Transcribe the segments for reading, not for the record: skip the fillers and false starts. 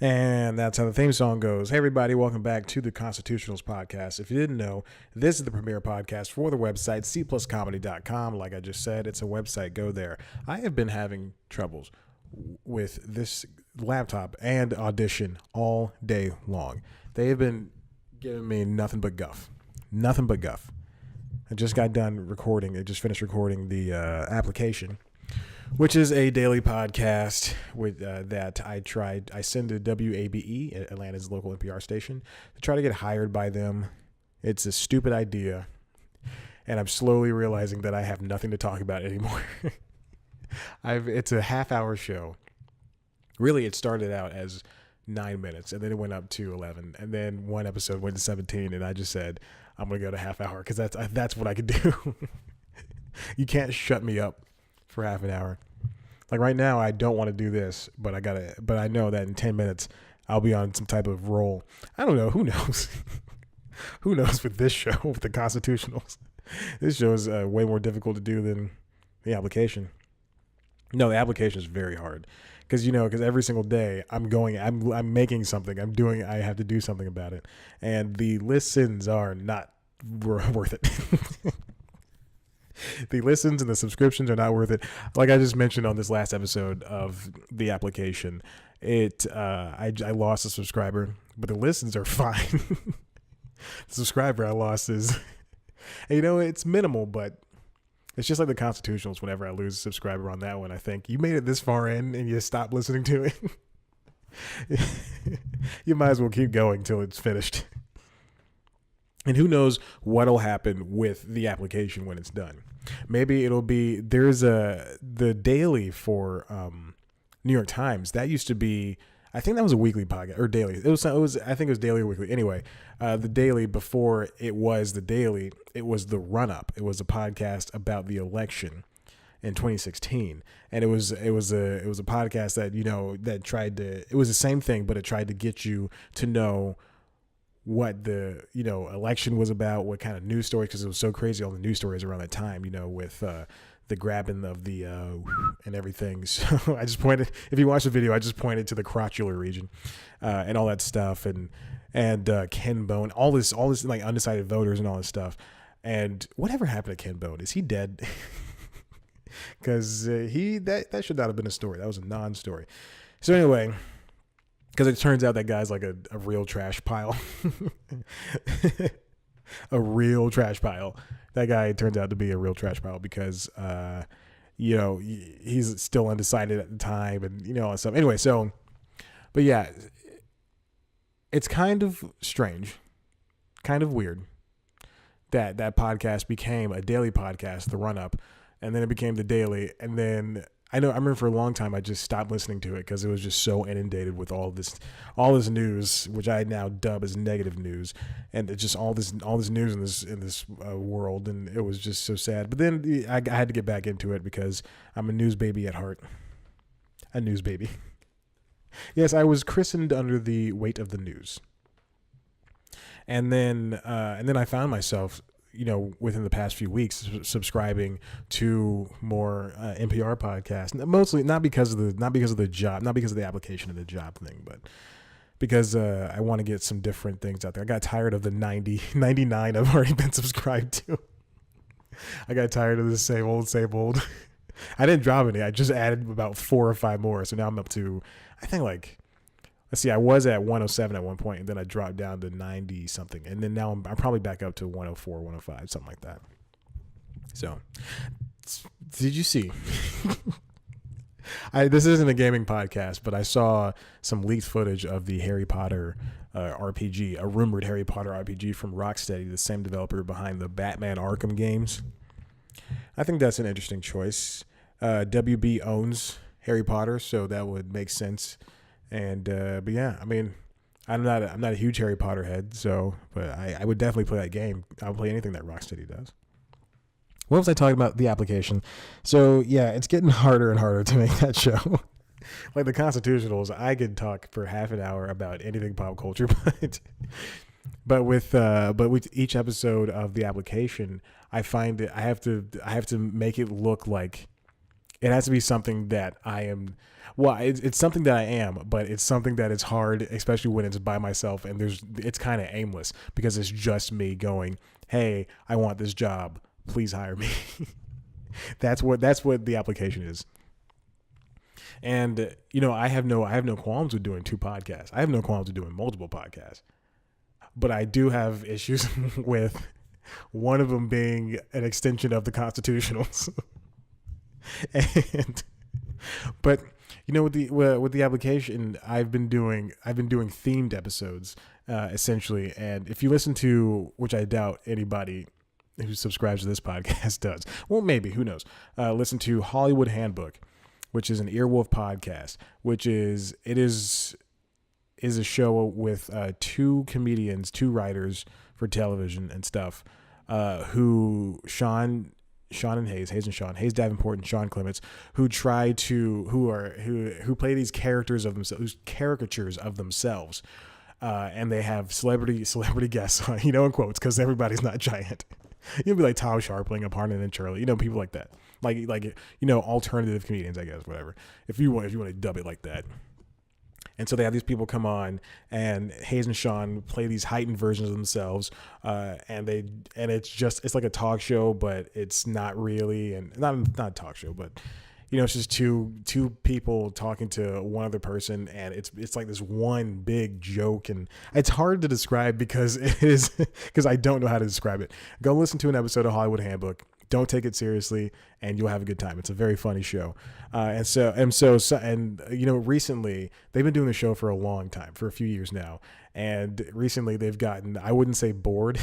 And that's how the theme song goes. Hey, everybody, welcome back to the Constitutionals podcast. If you didn't know, this is the premier podcast for the website, cpluscomedy.com. Like I just said, it's a website. Go there. I have been having troubles with this laptop and Audition all day long. They have been giving me nothing but guff. Nothing but guff. I just got done recording. I just finished recording the application, which is a daily podcast with that I send to WABE, Atlanta's local NPR station, to try to get hired by them. It's a stupid idea, and I'm slowly realizing that I have nothing to talk about anymore. It's a half-hour show. Really, it started out as 9 minutes, and then it went up to 11, and then one episode went to 17, and I just said, I'm going to go to half hour, because that's what I could do. You can't shut me up for half an hour. Like right now, I don't want to do this, but I know that in 10 minutes, I'll be on some type of roll. I don't know. Who knows? Who knows with this show, with the Constitutionals? This show is way more difficult to do than the application. No, the application is very hard because every single day I'm making something. I have to do something about it, and the listens are not worth it. The listens and the subscriptions are not worth it. Like I just mentioned on this last episode of the application, I lost a subscriber, but the listens are fine. The subscriber I lost is, it's minimal, but it's just like the Constitutionals. Whenever I lose a subscriber on that one, I think you made it this far in and you stop listening to it. You might as well keep going till it's finished. And who knows what'll happen with the application when it's done. Maybe it'll be, the daily for New York Times. That used to be, I think that was a weekly podcast or daily. I think it was daily or weekly. Anyway, the daily before it was the daily, it was the run up. It was a podcast about the election in 2016. And it was a podcast that, that tried to, it was the same thing, but it tried to get you to know what the election was about, what kind of news stories, because it was so crazy, all the news stories around that time, with the grabbing of the and everything. So I just pointed, if you watch the video, I just pointed to the crotchular region and all that stuff, and Ken Bone, all this like undecided voters and all this stuff. And whatever happened to Ken Bone? Is he dead? Because that should not have been a story. That was a non-story. So anyway, because it turns out that guy's like a real trash pile. A real trash pile. That guy turns out to be a real trash pile because, he's still undecided at the time and, all that stuff. Anyway, but yeah, it's kind of strange, kind of weird that podcast became a daily podcast, the run up, and then it became the daily. And then I remember for a long time, I just stopped listening to it because it was just so inundated with all this news, which I now dub as negative news, and it's just all this news in this world, and it was just so sad. But then I had to get back into it because I'm a news baby at heart, a news baby. Yes, I was christened under the weight of the news, and then I found myself, within the past few weeks, subscribing to more NPR podcasts. Mostly not because of the job, not because of the application of the job thing, but because I want to get some different things out there. I got tired of the 99 I've already been subscribed to. I got tired of the same old. I didn't drop any. I just added about 4 or 5 more. So now I'm up to, I think let's see, I was at 107 at one point, and then I dropped down to 90 something. And then now I'm probably back up to 104, 105, something like that. So, did you see? This isn't a gaming podcast, but I saw some leaked footage of the Harry Potter RPG, a rumored Harry Potter RPG from Rocksteady, the same developer behind the Batman Arkham games. I think that's an interesting choice. WB owns Harry Potter, so that would make sense. And but yeah, I mean, I'm not a huge Harry Potter head, but I would definitely play that game. I'll play anything that Rocksteady does. What was I talking about? The application. So yeah, it's getting harder and harder to make that show. Like the Constitutionals, I could talk for half an hour about anything pop culture, but with each episode of the application, I find that I have to make it look like It has to be something that I am. Well, it's something that I am, but it's something that is hard, especially when it's by myself and it's kind of aimless because it's just me going, "Hey, I want this job. Please hire me." That's what the application is. And I have no qualms with doing 2 podcasts. I have no qualms with doing multiple podcasts. But I do have issues with one of them being an extension of the constitutionals. But with the application, I've been doing themed episodes essentially. And if you listen to, which I doubt anybody who subscribes to this podcast does, well, maybe, who knows? Listen to Hollywood Handbook, which is an Earwolf podcast, which is a show with 2 comedians, 2 writers for television and stuff, who Seann and Hayes and Seann, Hayes Davenport and Sean Clements, who play these characters of themselves, caricatures of themselves, and they have celebrity guests, in quotes, because everybody's not giant. You'll be like Tom Sharp playing a part in Charlie, people like that, like alternative comedians, I guess, whatever. If you want to dub it like that. And so they have these people come on, and Hayes and Sean play these heightened versions of themselves, and it's like a talk show, but it's not really, and not a talk show, but it's just two people talking to one other person, and it's like this one big joke, and it's hard to describe because I don't know how to describe it. Go listen to an episode of Hollywood Handbook. Don't take it seriously, and you'll have a good time. It's a very funny show. Recently they've been doing the show for a long time, for a few years now. And recently they've gotten, I wouldn't say bored,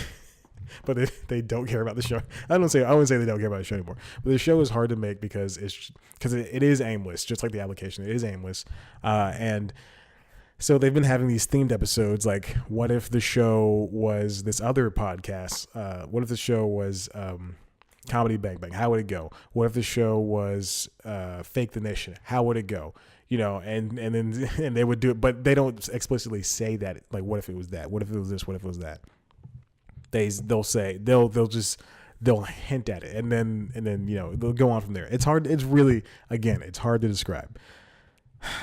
but they don't care about the show. I wouldn't say they don't care about the show anymore. But the show is hard to make because it is aimless, just like the application. It is aimless. And so they've been having these themed episodes, like what if the show was this other podcast? What if the show was Comedy Bang Bang? How would it go? What if the show was Fake the Nation? How would it go? And they would do it, but they don't explicitly say that. Like, what if it was that? What if it was this? What if it was that? They'll say they'll hint at it, and then they'll go on from there. It's hard. It's really, again, it's hard to describe.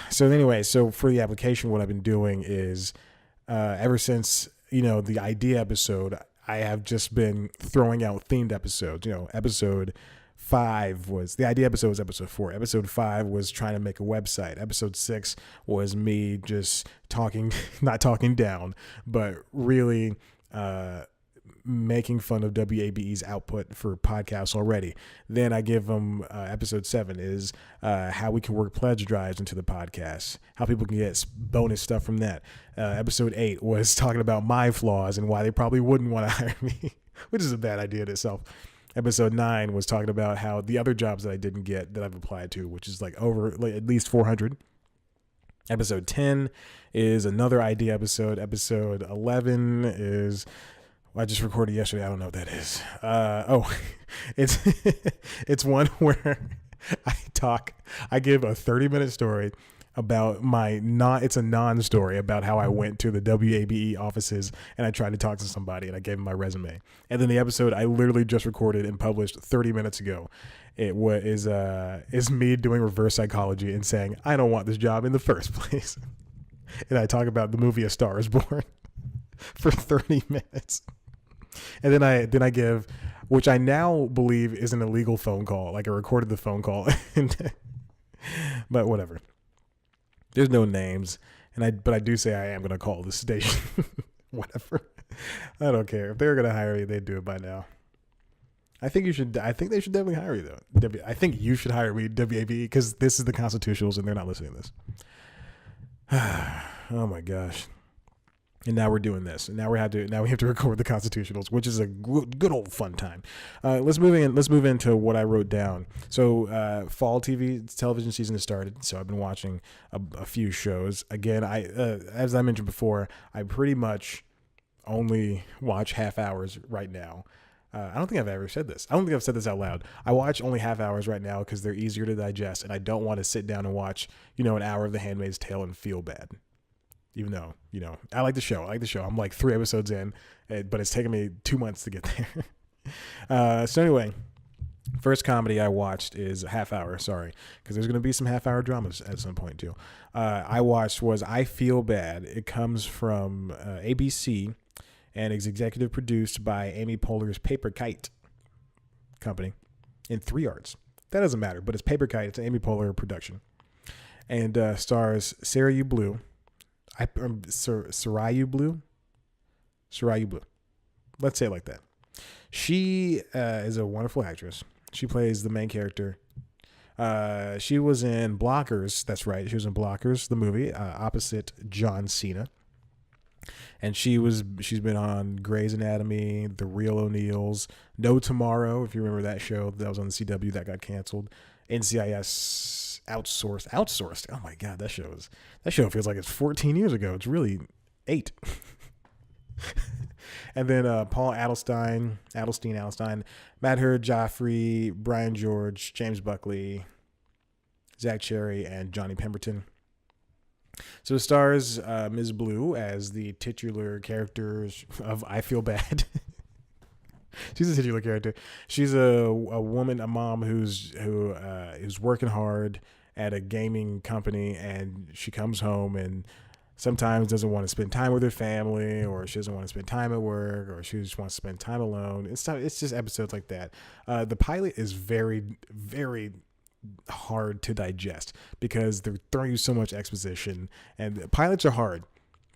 So anyway, for the application, what I've been doing is ever since the idea episode, I have just been throwing out themed episodes. Episode 5 was the idea episode was episode 4. Episode 5 was trying to make a website. Episode 6 was me just talking, not talking down, but really making fun of WABE's output for podcasts already. Then I give them episode 7 is how we can work pledge drives into the podcast, how people can get bonus stuff from that. Episode 8 was talking about my flaws and why they probably wouldn't want to hire me, which is a bad idea in itself. Episode 9 was talking about how the other jobs that I didn't get that I've applied to, which is like at least 400. Episode 10 is another idea episode. Episode 11 is, I just recorded yesterday. I don't know what that is. It's one where I give a 30-minute story about it's a non-story about how I went to the WABE offices and I tried to talk to somebody and I gave them my resume. And then the episode I literally just recorded and published 30 minutes ago. It is me doing reverse psychology and saying, I don't want this job in the first place. And I talk about the movie A Star is Born for 30 minutes. And then I give, which I now believe is an illegal phone call. Like I recorded the phone call, but whatever. There's no names, but I do say I am going to call this station. Whatever. I don't care. If they're going to hire me, they'd do it by now. I think they should definitely hire you though. I think you should hire me, WABE, because this is the Constitutionals and they're not listening to this. Oh my gosh. And now we're doing this. And now we have to record the Constitutionals, which is a good old fun time. Let's move into what I wrote down. So fall television season has started. So I've been watching a few shows. Again, as I mentioned before, I pretty much only watch half hours right now. I don't think I've ever said this. I don't think I've said this out loud. I watch only half hours right now because they're easier to digest, and I don't want to sit down and watch, an hour of The Handmaid's Tale and feel bad. Even though, I like the show. I'm like 3 episodes in, but it's taken me 2 months to get there. So anyway, First comedy I watched is a half hour, sorry, because there's going to be some half hour dramas at some point too. I watched was I Feel Bad. It comes from ABC and is executive produced by Amy Poehler's Paper Kite company in 3 Arts. That doesn't matter, but it's Paper Kite. It's an Amy Poehler production. And stars Sarayu Blue. Sarayu Blue? Sarayu Blue. Let's say it like that. She is a wonderful actress. She plays the main character. She was in Blockers. That's right. She was in Blockers, the movie, opposite John Cena. And she's been on Grey's Anatomy, The Real O'Neills, No Tomorrow, if you remember that show that was on the CW that got canceled. NCIS outsourced. Oh my God, that show feels like it's 14 years ago. It's really 8. And then Paul Adelstein, Madhur Jaffrey, Brian George, James Buckley, Zach Cherry, and Johnny Pemberton. So it stars Ms. Blue as the titular character of I Feel Bad. She's a titular character. She's a woman, a mom who's working hard at a gaming company, and she comes home and sometimes doesn't want to spend time with her family, or she doesn't want to spend time at work, or she just wants to spend time alone. It's just episodes like that. The pilot is very, very hard to digest because they're throwing you so much exposition, and pilots are hard.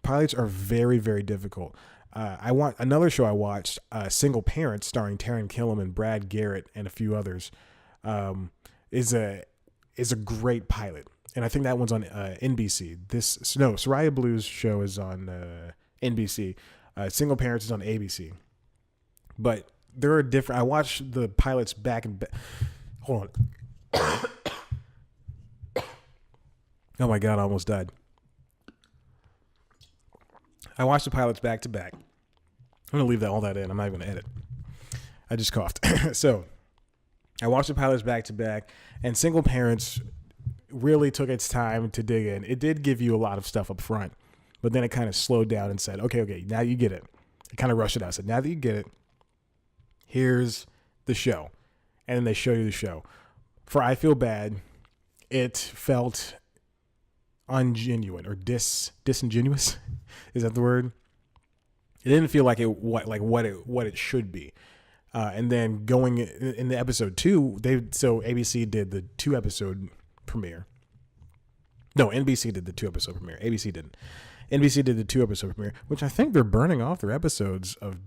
Pilots are very, very difficult. Another show I watched, Single Parents, starring Taran Killam and Brad Garrett and a few others, is a great pilot. And I think that one's on NBC. Soraya Blue's show is on NBC. Single Parents is on ABC. But there are different. I watched the pilots back and back. Hold on. Oh my God, I almost died. I watched the pilots back to back. I'm going to leave all that in. I'm not even going to edit. I just coughed. So I watched the pilots back to back, and Single Parents really took its time to dig in. It did give you a lot of stuff up front, but then it kind of slowed down and said, okay, now you get it. It kind of rushed it out. Said, now that you get it, here's the show. And then they show you the show. For I Feel Bad, it felt ungenuine or disingenuous. Is that the word? It didn't feel like what it should be. And then going in the episode 2, ABC did the 2-episode premiere. No, NBC did the 2-episode premiere. ABC didn't. NBC did the 2-episode premiere, which I think they're burning off their episodes of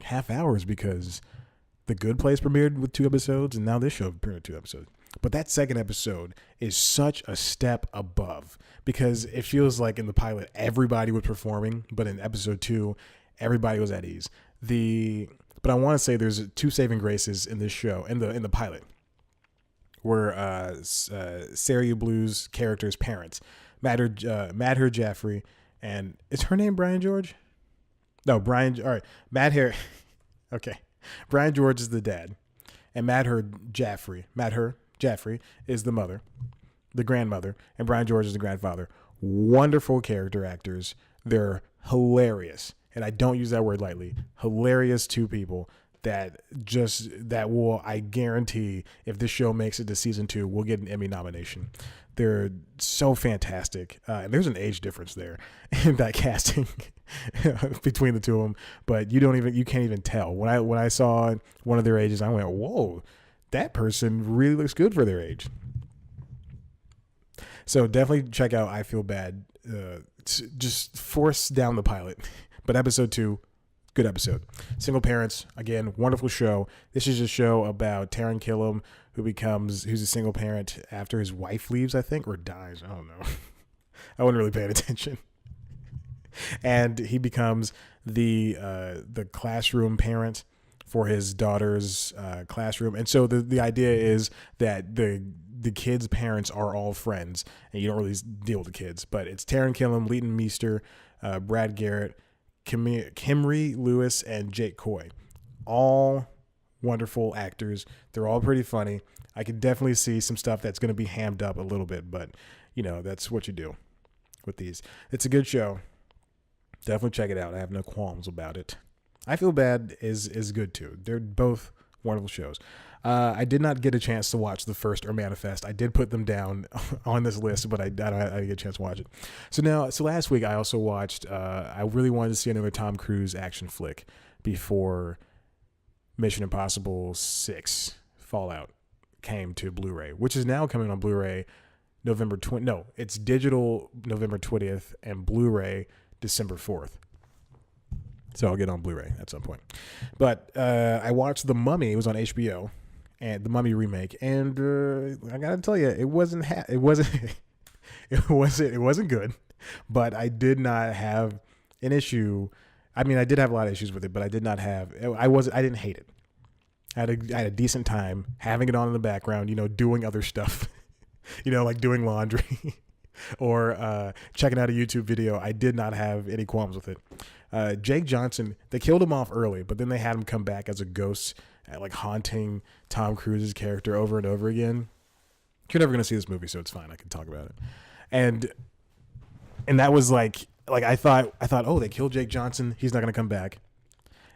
half hours because The Good Place premiered with 2 episodes, and now this show premiered with 2 episodes. But that second episode is such a step above because it feels like in the pilot everybody was performing, but in episode 2 everybody was at ease. But I want to say there's 2 saving graces in this show, in the pilot, were Sarayu Blue's character's parents, Madhur Jaffrey, and is her name Brian George? No, Brian. All right, Madhur. Okay, Brian George is the dad, and Madhur Jaffrey is the mother, the grandmother, and Brian George is the grandfather. Wonderful character actors. They're hilarious, and I don't use that word lightly. Hilarious 2 people that will, I guarantee, if this show makes it to season 2, we'll get an Emmy nomination. They're so fantastic. And there's an age difference there in that casting between the 2 of them, but you can't even tell. When I saw one of their ages, I went, whoa, that person really looks good for their age. So definitely check out I Feel Bad. Just force down the pilot. But episode 2, good episode. Single Parents, again, wonderful show. This is a show about Taran Killam, who's a single parent after his wife leaves, I think, or dies. I don't know. I wasn't really paying attention. And he becomes the classroom parent for his daughter's classroom. And so the idea is that the kids' parents are all friends, and you don't really deal with the kids. But it's Taran Killam, Leighton Meester, Brad Garrett, Kimry Lewis, and Jake Coy. All wonderful actors. They're all pretty funny. I can definitely see some stuff that's going to be hammed up a little bit, but that's what you do with these. It's a good show. Definitely check it out. I have no qualms about it. I Feel Bad is good too. They're both Wonderful shows. I did not get a chance to watch The First or Manifest. I did put them down on this list, but I didn't get a chance to watch it. So last week I also watched, I really wanted to see another Tom Cruise action flick before Mission Impossible 6 Fallout came to Blu-ray, which is now coming on Blu-ray November 20th. No, it's digital November 20th and Blu-ray December 4th. So I'll get on Blu-ray at some point. But I watched The Mummy. It was on HBO, and The Mummy remake. And I gotta tell you, it wasn't good. But I did not have an issue. I mean, I did have a lot of issues with it, but I did not have. I didn't hate it. I had a decent time having it on in the background. Doing other stuff. Like doing laundry. Or checking out a YouTube video. I did not have any qualms with it. Jake Johnson, they killed him off early, but then they had him come back as a ghost, like haunting Tom Cruise's character over and over again. You're never gonna see this movie, so it's fine. I can talk about it. And that was like I thought, oh, they killed Jake Johnson. He's not gonna come back.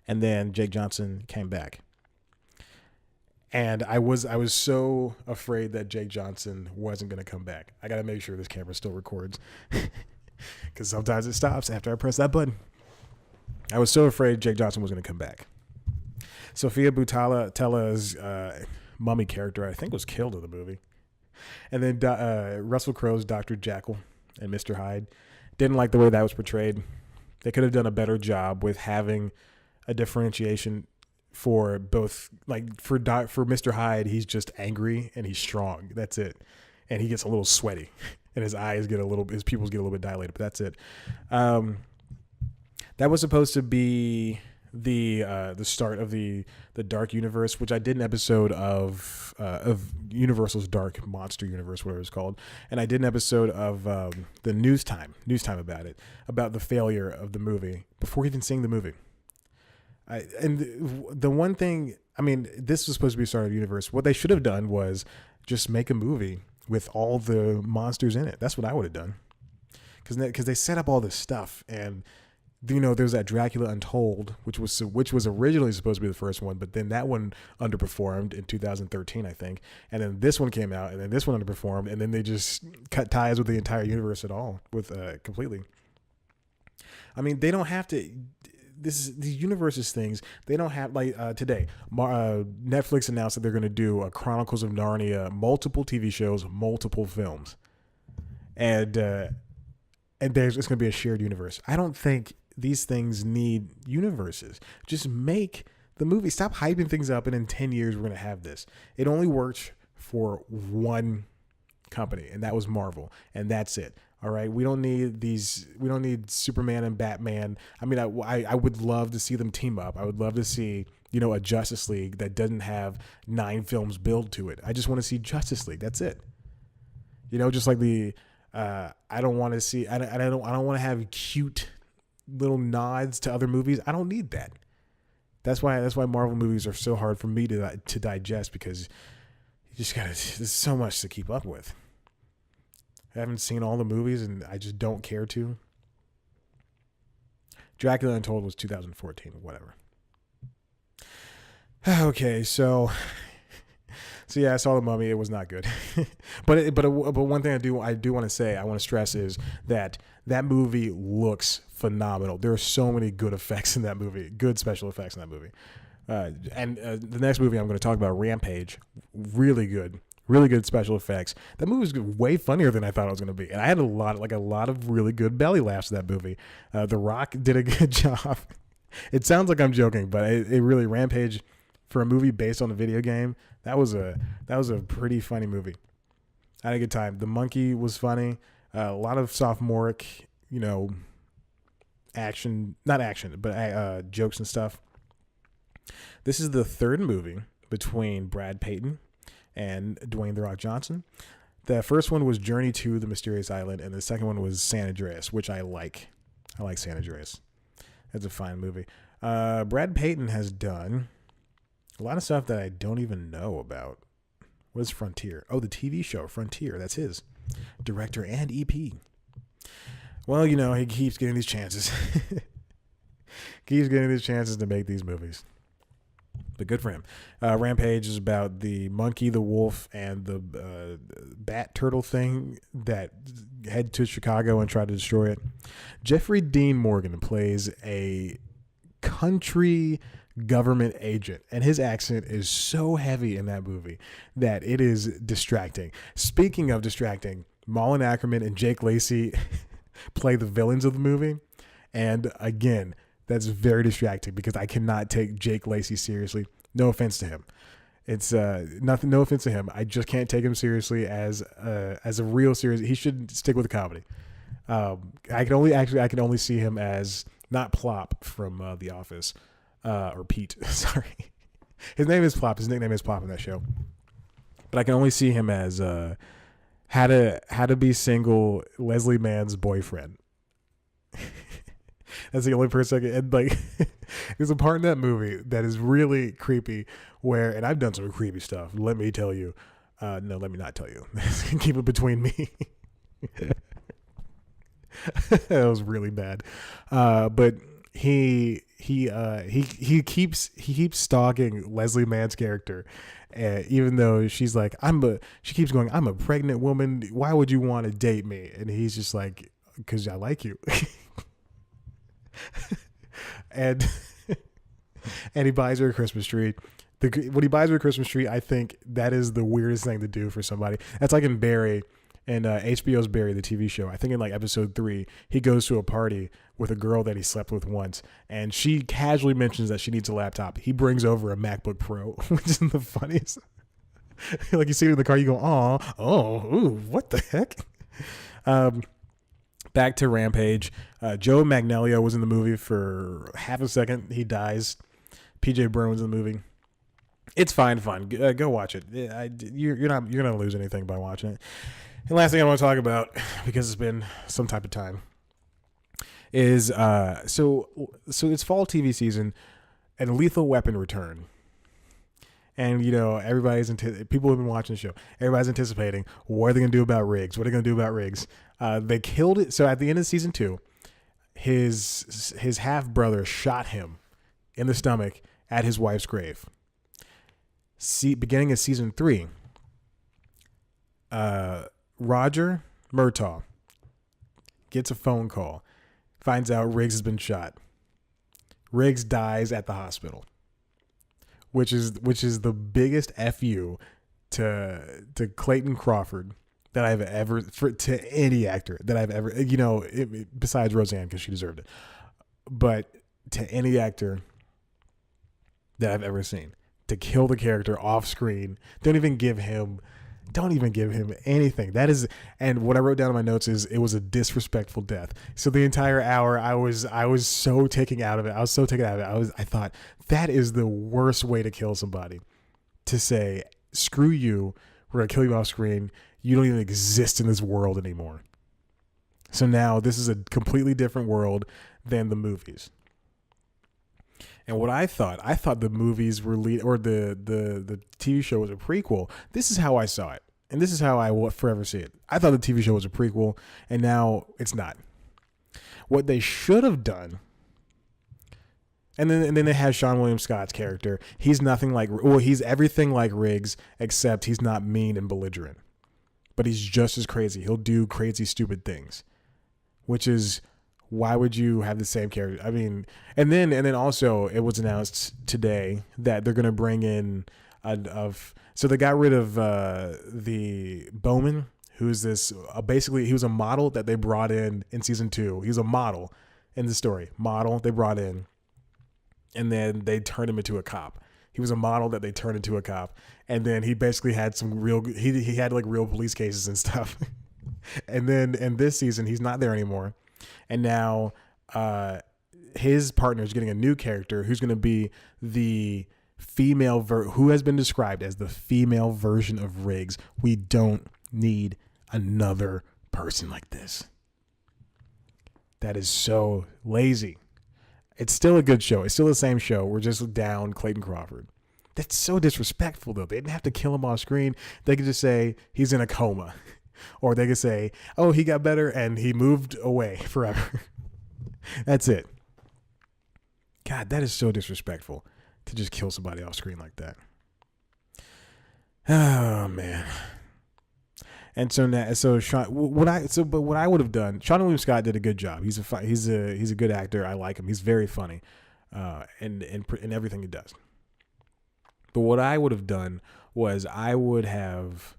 And then Jake Johnson came back. And I was so afraid that Jake Johnson wasn't going to come back. I got to make sure this camera still records because sometimes it stops after I press that button. I was so afraid Jake Johnson was going to come back. Sofia Boutella-Tella's mummy character, I think, was killed in the movie. And then Russell Crowe's Dr. Jekyll and Mr. Hyde. Didn't like the way that was portrayed. They could have done a better job with having a differentiation for both, like for Mr. Hyde, he's just angry and he's strong. That's it. And he gets a little sweaty and his pupils get a little bit dilated, but that's it. That was supposed to be the start of the Dark Universe, which I did an episode of Universal's Dark Monster Universe, whatever it's called. And I did an episode of the News Time about the failure of the movie before even seeing the movie. And the one thing, I mean, this was supposed to be a start of the universe. What they should have done was just make a movie with all the monsters in it. That's what I would have done. Because they set up all this stuff. And, there's that Dracula Untold, which was originally supposed to be the first one. But then that one underperformed in 2013, I think. And then this one came out. And then this one underperformed. And then they just cut ties with the entire universe at all. Completely. I mean, they don't have to... These universes things, they don't have, like today Netflix announced that they're going to do a Chronicles of Narnia, multiple TV shows, multiple films, and it's going to be a shared universe. I don't think these things need universes. Just make the movie. Stop hyping things up, and in 10 years we're going to have this. It only worked for one company, and that was Marvel, and that's it. All right, we don't need these. We don't need Superman and Batman. I mean, I would love to see them team up. I would love to see, a Justice League that doesn't have 9 films build to it. I just want to see Justice League. That's it. Just like I don't want to see. I don't want to have cute little nods to other movies. I don't need that. That's why Marvel movies are so hard for me to digest, because you just gotta. There's so much to keep up with. I haven't seen all the movies, and I just don't care to. Dracula Untold was 2014, whatever. Okay, so yeah, I saw The Mummy. It was not good. but one thing I do want to say, I want to stress, is that movie looks phenomenal. There are so many good effects in that movie, good special effects in that movie. And the next movie I'm going to talk about, Rampage, really good special effects. That movie was way funnier than I thought it was going to be, and I had a lot of really good belly laughs in that movie. The Rock did a good job. It sounds like I'm joking, but it really, Rampage, for a movie based on a video game, that was a pretty funny movie. I had a good time. The monkey was funny. A lot of sophomoric, action, not action, but jokes and stuff. This is the third movie between Brad Payton and Dwayne "The Rock" Johnson. The first one was Journey to the Mysterious Island, and the second one was San Andreas, which I like. I like San Andreas. It's a fine movie. Brad Payton has done a lot of stuff that I don't even know about. What is Frontier? Oh, the TV show Frontier. That's his. Director and EP. Well, he keeps getting these chances. Keeps getting these chances to make these movies. But good for him. Rampage is about the monkey, the wolf, and the bat turtle thing that head to Chicago and try to destroy it. Jeffrey Dean Morgan plays a country government agent, and his accent is so heavy in that movie that it is distracting. Speaking of distracting, Malin Ackerman and Jake Lacy play the villains of the movie, and again, that's very distracting because I cannot take Jake Lacy seriously. No offense to him. It's nothing. No offense to him. I just can't take him seriously as a real serious. He should stick with the comedy. I can only see him as not Plop from The Office, or Pete. Sorry, his name is Plop. His nickname is Plop in that show. But I can only see him as how to be single Leslie Mann's boyfriend. That's the only person I can, and like, there's a part in that movie that is really creepy where, and I've done some creepy stuff, let me tell you. No, let me not tell you. Keep it between me. That was really bad. But he keeps stalking Leslie Mann's character. Even though she's like, she keeps going, I'm a pregnant woman. Why would you want to date me? And he's just like, because I like you. and he buys her a Christmas tree. When he buys her a Christmas tree, I think that is the weirdest thing to do for somebody. That's like in Barry, and HBO's Barry, the TV show. I think in like episode 3, he goes to a party with a girl that he slept with once, and she casually mentions that she needs a laptop. He brings over a MacBook Pro, which is the funniest. Like, you see it in the car, you go, ooh, what the heck? Back to Rampage. Joe Magnelio was in the movie for half a second. He dies. PJ Byrne was in the movie. It's fine. Go watch it. You're gonna lose anything by watching it. And last thing I want to talk about, because it's been some type of time, is so it's fall TV season, and Lethal Weapon return. And, you know, people have been watching the show. Everybody's anticipating, what are they going to do about Riggs? What are they going to do about Riggs? They killed it. So at the end of season 2, his half brother shot him in the stomach at his wife's grave. Beginning of season 3, Roger Murtaugh gets a phone call, finds out Riggs has been shot. Riggs dies at the hospital. Which is the biggest FU to Clayton Crawford that I've ever, to any actor that I've ever, besides Roseanne, because she deserved it, but to any actor that I've ever seen, to kill the character off screen. Don't even give him anything. That is, and what I wrote down in my notes is, it was a disrespectful death. So the entire hour, I was so taken out of it. I thought, that is the worst way to kill somebody. To say, screw you, we're gonna kill you off screen. You don't even exist in this world anymore. So now this is a completely different world than the movies. And what I thought the movies were the TV show was a prequel. This is how I saw it. And this is how I will forever see it. I thought the TV show was a prequel, and now it's not. What they should have done, and then they had Seann William Scott's character. He's he's everything like Riggs, except he's not mean and belligerent. But he's just as crazy. He'll do crazy, stupid things. Which is, why would you have the same character? I mean, and then also it was announced today that they're going to bring in so they got rid of the Bowman, who's this basically he was a model that they brought in season 2. He was a model in the story. Model they brought in, and then they turned him into a cop. He was a model that they turned into a cop, and then he basically had some real he had like real police cases and stuff. And then in this season he's not there anymore. And now his partner is getting a new character who's going to be the female who has been described as the female version of Riggs. We don't need another person like this. That is so lazy. It's still a good show. It's still the same show. We're just down Clayton Crawford. That's so disrespectful, though. They didn't have to kill him off screen. They could just say he's in a coma. Or they could say, oh, he got better and he moved away forever. That's it. God, that is so disrespectful. to just kill somebody off screen like that. Oh man. And so now, Seann, what I would have done, Seann William Scott did a good job. He's a good actor. I like him. He's very funny, in everything he does. But what I would have done was I would have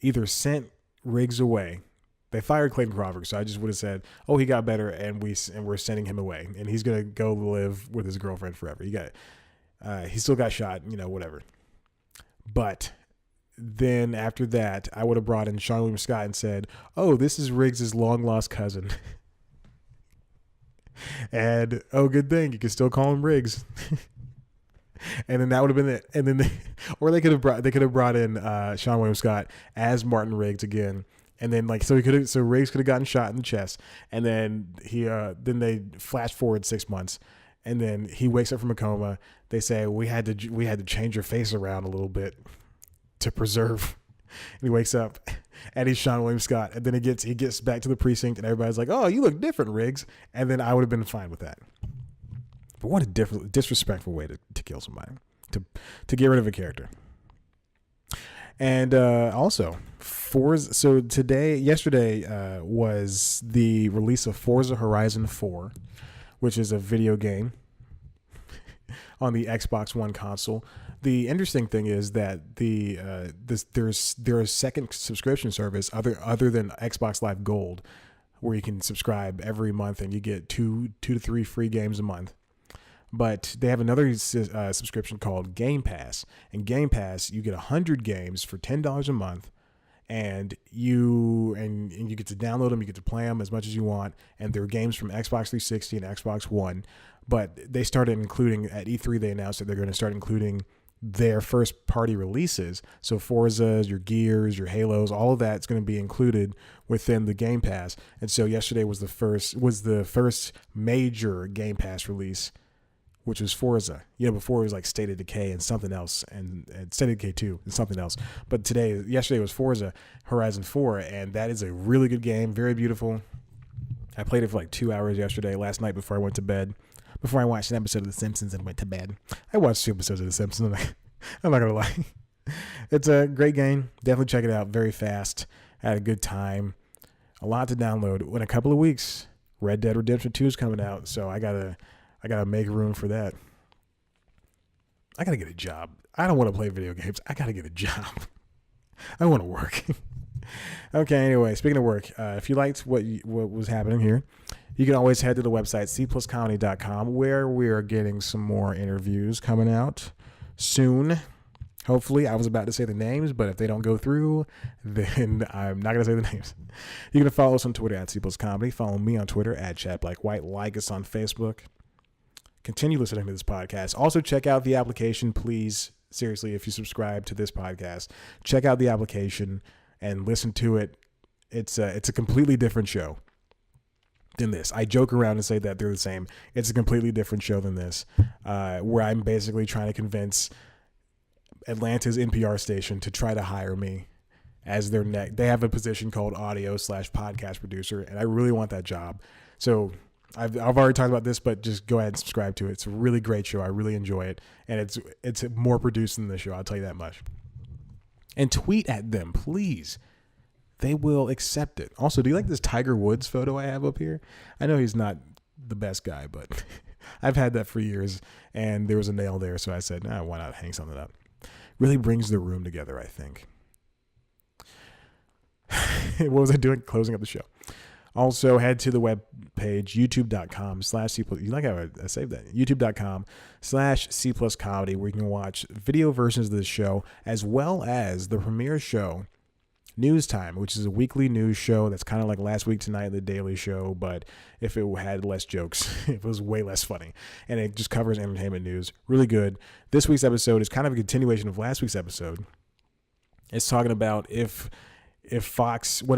either sent Riggs away. They fired Clayne Crawford, so I just would have said, "Oh, he got better, and we're sending him away, and he's gonna go live with his girlfriend forever." He still got shot, whatever. But then after that, I would have brought in Seann William Scott and said, "Oh, this is Riggs' long lost cousin," and good thing you can still call him Riggs. And then that would have been it. And then or they could have brought in Seann William Scott as Martin Riggs again. And then so Riggs could have gotten shot in the chest, and then then they flash forward 6 months, and then he wakes up from a coma. They say we had to change your face around a little bit to preserve. And he wakes up, and he's Seann William Scott. And then he gets back to the precinct, and everybody's like, "Oh, you look different, Riggs." And then I would have been fine with that. But what a disrespectful way to kill somebody, to get rid of a character. And also, yesterday was the release of Forza Horizon 4, which is a video game on the Xbox One console. The interesting thing is that there is second subscription service other than Xbox Live Gold, where you can subscribe every month and you get two to three free games a month. But they have another subscription called Game Pass. And Game Pass, you get 100 games for $10 a month, and you get to download them, you get to play them as much as you want, and they're games from Xbox 360 and Xbox One. But they started including, at E3 they announced that they're going to start including their first party releases. So Forzas, your Gears, your Halos, all of that's going to be included within the Game Pass. And so yesterday was the first major Game Pass release, which was Forza. Before it was like State of Decay and something else, and State of Decay 2 and something else. But yesterday was Forza Horizon 4, and that is a really good game, very beautiful. I played it for like 2 hours last night before I went to bed. Before I watched an episode of The Simpsons and went to bed. I watched 2 episodes of The Simpsons. I'm not going to lie. It's a great game. Definitely check it out. Very fast. I had a good time. A lot to download. In a couple of weeks, Red Dead Redemption 2 is coming out, so I gotta make room for that. I gotta get a job. I don't want to play video games. I gotta get a job. I want to work. Okay, anyway, speaking of work, if you liked what was happening here, you can always head to the website, cpluscomedy.com, where we are getting some more interviews coming out soon. Hopefully, I was about to say the names, but if they don't go through, then I'm not going to say the names. You can follow us on Twitter at cpluscomedy. Follow me on Twitter at chatblackWhite. Like us on Facebook. Continue listening to this podcast. Also, check out the application, please. Seriously, if you subscribe to this podcast, check out the application and listen to it. It's a completely different show than this. I joke around and say that they're the same. It's a completely different show than this, where I'm basically trying to convince Atlanta's NPR station to try to hire me as their they have a position called audio/podcast producer, and I really want that job. So I've already talked about this, but just go ahead and subscribe to it. It's a really great show. I really enjoy it, and it's more produced than the show. I'll tell you that much. And tweet at them, please. They will accept it. Also, do you like this Tiger Woods photo I have up here? I know he's not the best guy, but I've had that for years, and there was a nail there, so I said, why not hang something up? Really brings the room together, I think. What was I doing? Closing up the show. Also, head to the webpage, youtube.com/C+. You like how I saved that? youtube.com/C+comedy, where you can watch video versions of this show, as well as the premiere show, News Time, which is a weekly news show that's kind of like Last Week Tonight, The Daily Show, but if it had less jokes, it was way less funny. And it just covers entertainment news. Really good. This week's episode is kind of a continuation of last week's episode. It's talking about what if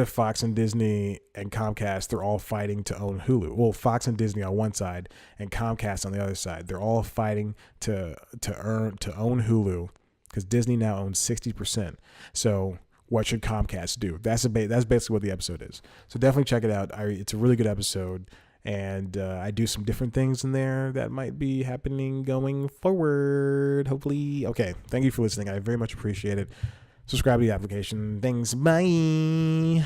Fox and Disney and Comcast, they're all fighting to own Hulu. Well, Fox and Disney on one side and Comcast on the other side. They're all fighting to own Hulu because Disney now owns 60%. So what should Comcast do? That's basically what the episode is. So definitely check it out. It's a really good episode, And I do some different things in there that might be happening going forward, hopefully. Okay, thank you for listening. I very much appreciate it. Subscribe to the application. Thanks. Bye.